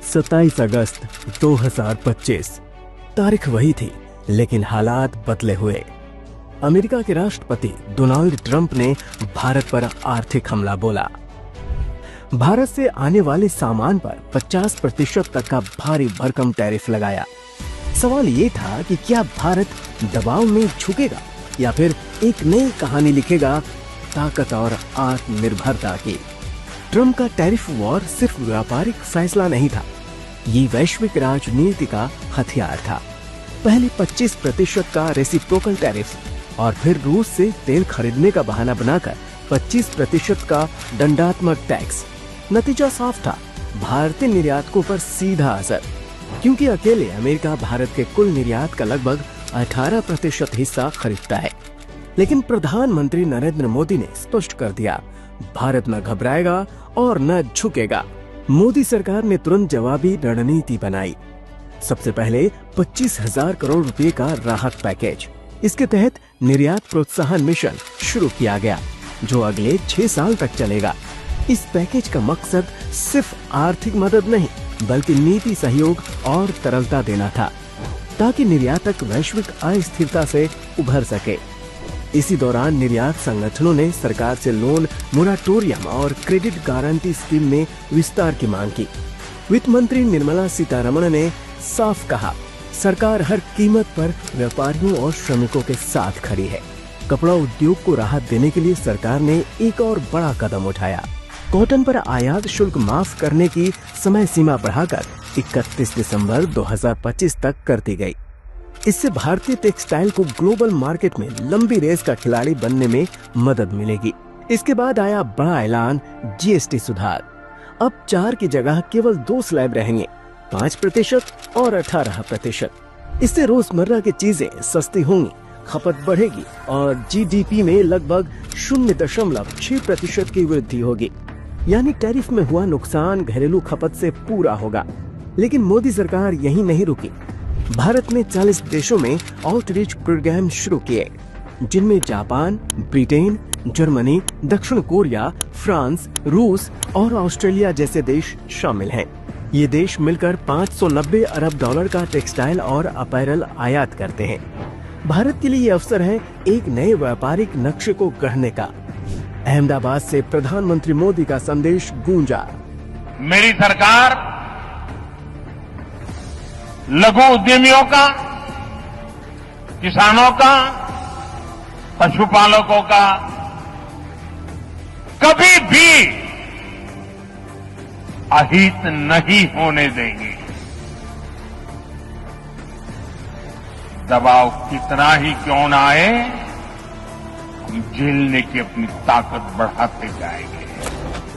27 अगस्त 2025। तारीख वही थी, लेकिन हालात बदले हुए। अमेरिका के राष्ट्रपति डोनाल्ड ट्रंप ने भारत पर आर्थिक हमला बोला। भारत से आने वाले सामान पर 50% तक का भारी भरकम टैरिफ लगाया। सवाल ये था कि क्या भारत दबाव में झुकेगा या फिर एक नई कहानी लिखेगा ताकत और आत्मनिर्भरता की। ट्रंप का टैरिफ वॉर सिर्फ व्यापारिक फैसला नहीं था, ये वैश्विक राजनीति का हथियार था। पहले 25% का रेसिप्रोकल टैरिफ और फिर रूस से तेल खरीदने का बहाना बनाकर 25% का दंडात्मक टैक्स। नतीजा साफ था, भारतीय निर्यातकों पर सीधा असर, क्योंकि अकेले अमेरिका भारत के कुल निर्यात का लगभग 18% हिस्सा खरीदता है। लेकिन प्रधानमंत्री नरेंद्र मोदी ने स्पष्ट कर दिया, भारत न घबराएगा और न झुकेगा। मोदी सरकार ने तुरंत जवाबी रणनीति बनाई। सबसे पहले 25,000 करोड़ रुपए का राहत पैकेज। इसके तहत निर्यात प्रोत्साहन मिशन शुरू किया गया, जो अगले 6 साल तक चलेगा। इस पैकेज का मकसद सिर्फ आर्थिक मदद नहीं, बल्कि नीति सहयोग और तरलता देना था, ताकि निर्यातक वैश्विक अस्थिरता से उभर सके। इसी दौरान निर्यात संगठनों ने सरकार से लोन मोराटोरियम और क्रेडिट गारंटी स्कीम में विस्तार की मांग की। वित्त मंत्री निर्मला सीतारमण ने साफ कहा, सरकार हर कीमत पर व्यापारियों और श्रमिकों के साथ खड़ी है। कपड़ा उद्योग को राहत देने के लिए सरकार ने एक और बड़ा कदम उठाया। कॉटन पर आयात शुल्क माफ करने की समय सीमा बढ़ाकर 31 दिसंबर 2025 तक कर दी गई। इससे भारतीय टेक्सटाइल को ग्लोबल मार्केट में लंबी रेस का खिलाड़ी बनने में मदद मिलेगी। इसके बाद आया बड़ा ऐलान, जीएसटी सुधार। अब 4 की जगह केवल 2 स्लैब रहेंगे, 5% और 18%। इससे रोजमर्रा की चीजें सस्ती होंगी, खपत बढ़ेगी और जीडीपी में लगभग 0.6% की वृद्धि होगी। यानी टैरिफ में हुआ नुकसान घरेलू खपत से पूरा होगा। लेकिन मोदी सरकार यहीं नहीं रुकी। भारत ने 40 देशों में आउटरीच प्रोग्राम शुरू किए, जिनमें जापान, ब्रिटेन, जर्मनी, दक्षिण कोरिया, फ्रांस, रूस और ऑस्ट्रेलिया जैसे देश शामिल हैं। ये देश मिलकर 590 अरब डॉलर का टेक्सटाइल और अपैरल आयात करते हैं। भारत के लिए ये अवसर है एक नए व्यापारिक नक्शे को गढ़ने का। अहमदाबाद से प्रधानमंत्री मोदी का संदेश गूंजा, मेरी सरकार लघु उद्यमियों का, किसानों का, पशुपालकों का कभी भी अहित नहीं होने देंगे। दबाव कितना ही क्यों ना आए, हम झेलने की अपनी ताकत बढ़ाते जाएंगे।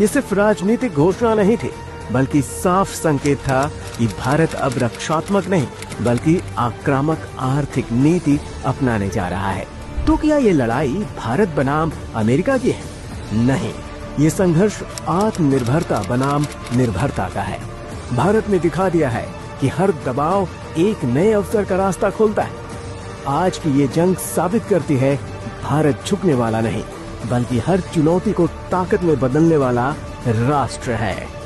ये सिर्फ राजनीतिक घोषणा नहीं थी, बल्कि साफ संकेत था कि भारत अब रक्षात्मक नहीं, बल्कि आक्रामक आर्थिक नीति अपनाने जा रहा है। तो क्या ये लड़ाई भारत बनाम अमेरिका की है? नहीं, ये संघर्ष आत्मनिर्भरता बनाम निर्भरता का है। भारत ने दिखा दिया है कि हर दबाव एक नए अवसर का रास्ता खोलता है। आज की ये जंग साबित करती है, भारत झुकने वाला नहीं, बल्कि हर चुनौती को ताकत में बदलने वाला राष्ट्र है।